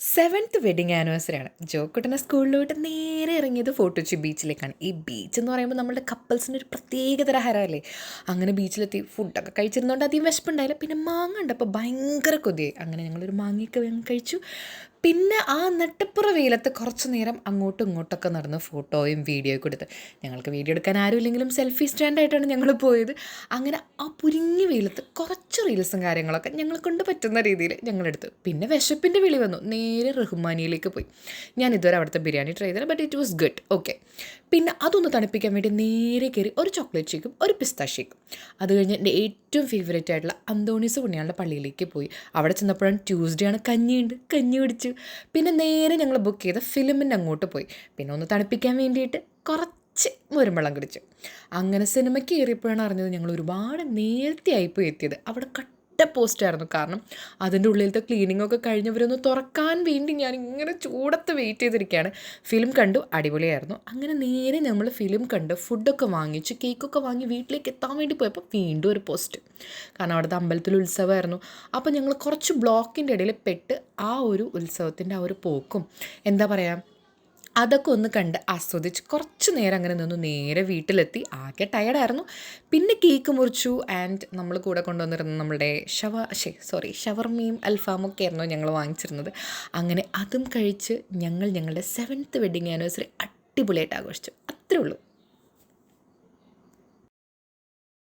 Seventh wedding ആനിവേഴ്സറിയാണ്. ജോക്കുട്ടനെ സ്കൂളിലോട്ട് നേരെ ഇറങ്ങിയത് ഫോർട്ട് കൊച്ചി ബീച്ചിലേക്കാണ്. ഈ ബീച്ച് എന്ന് പറയുമ്പോൾ നമ്മുടെ കപ്പിൾസിന് ഒരു പ്രത്യേകതര ഹരമല്ലേ. അങ്ങനെ ബീച്ചിലെത്തി ഫുഡൊക്കെ കഴിച്ചിരുന്നതുകൊണ്ട് അധികം വിശപ്പുണ്ടായില്ല. പിന്നെ മാങ്ങ ഉണ്ടപ്പോൾ ഭയങ്കര കൊതിയായി. അങ്ങനെ ഞങ്ങളൊരു മാങ്ങയൊക്കെ കഴിച്ചു. പിന്നെ ആ നട്ടപ്പുറ വെയിലത്ത് കുറച്ച് നേരം അങ്ങോട്ടും ഇങ്ങോട്ടൊക്കെ നടന്ന് ഫോട്ടോയും വീഡിയോയൊക്കെ എടുത്ത്, ഞങ്ങൾക്ക് വീഡിയോ എടുക്കാൻ ആരും ഇല്ലെങ്കിലും സെൽഫി സ്റ്റാൻഡായിട്ടാണ് ഞങ്ങൾ പോയത്. അങ്ങനെ ആ പുരിഞ്ഞ വെയിലത്ത് കുറച്ച് റീൽസും കാര്യങ്ങളൊക്കെ ഞങ്ങളെ കൊണ്ട് പറ്റുന്ന രീതിയിൽ ഞങ്ങളെടുത്തു. പിന്നെ വിശപ്പിൻ്റെ വിളി വന്നു, നേരെ റഹ്മാനിയിലേക്ക് പോയി. ഞാൻ ഇതുവരെ അവിടുത്തെ ബിരിയാണി ട്രൈ ചെയ്തില്ല, but it was good. Okay. പിന്നെ അതൊന്ന് തണുപ്പിക്കാൻ വേണ്ടി നേരെ കയറി ഒരു ചോക്ലേറ്റ് ഷേക്കും ഒരു പിസ്ത ഷേക്കും. അത് കഴിഞ്ഞ് എൻ്റെ ഏറ്റവും ഫേവറേറ്റ് ആയിട്ടുള്ള അന്തോണീസ് പുണ്യാളുടെ പള്ളിയിലേക്ക് പോയി. അവിടെ ചെന്നപ്പോഴാണ് ട്യൂസ്ഡേ ആണ്, കഞ്ഞിയുണ്ട്, കഞ്ഞി കുടിച്ചു. പിന്നെ നേരെ ഞങ്ങൾ ബുക്ക് ചെയ്ത ഫിലിമിൻ്റെ അങ്ങോട്ട് പോയി. പിന്നെ ഒന്ന് തണുപ്പിക്കാൻ വേണ്ടിയിട്ട് കുറച്ച് മുരുമ്പളം കുടിച്ചു. അങ്ങനെ സിനിമയ്ക്ക് കയറിയപ്പോഴാണ് അറിഞ്ഞത് ഞങ്ങൾ ഒരുപാട് നേരത്തെ ആയിപ്പോയി എത്തിയത്. അവിടെ പോസ്റ്റായിരുന്നു. കാരണം അതിൻ്റെ ഉള്ളിലത്തെ ക്ലീനിങ്ങൊക്കെ കഴിഞ്ഞവരൊന്ന് തുറക്കാൻ വേണ്ടി ഞാൻ ഇങ്ങനെ ചൂടത്ത് വെയിറ്റ് ചെയ്തിരിക്കുകയാണ്. ഫിലിം കണ്ടു, അടിപൊളിയായിരുന്നു. അങ്ങനെ നേരെ നമ്മൾ ഫിലിം കണ്ട് ഫുഡൊക്കെ വാങ്ങിച്ച് കേക്കൊക്കെ വാങ്ങി വീട്ടിലേക്ക് എത്താൻ വേണ്ടി പോയപ്പോൾ വീണ്ടും ഒരു പോസ്റ്റ്. കാരണം അവിടുത്തെ അമ്പലത്തിൽ ഉത്സവമായിരുന്നു. അപ്പോൾ ഞങ്ങൾ കുറച്ച് ബ്ലോക്കിൻ്റെ ഇടയിൽ പെട്ട് ആ ഒരു ഉത്സവത്തിൻ്റെ ആ ഒരു പോക്കും എന്താ പറയുക, അതൊക്കെ ഒന്ന് കണ്ട് ആസ്വദിച്ച് കുറച്ച് നേരം അങ്ങനെ നിന്നു. നേരെ വീട്ടിലെത്തി. ആകെ ടയർഡായിരുന്നു. പിന്നെ കേക്ക് മുറിച്ചു. ആൻഡ് നമ്മൾ കൂടെ കൊണ്ടുവന്നിരുന്ന നമ്മളുടെ ഷവർമയും അൽഫാമൊക്കെ ആയിരുന്നു ഞങ്ങൾ വാങ്ങിച്ചിരുന്നത്. അങ്ങനെ അതും കഴിച്ച് ഞങ്ങളുടെ സെവൻത്ത് വെഡിങ് ആനിവേഴ്സറി അടിപൊളിയായിട്ട് ആഘോഷിച്ചു. അത്രേ ഉള്ളൂ.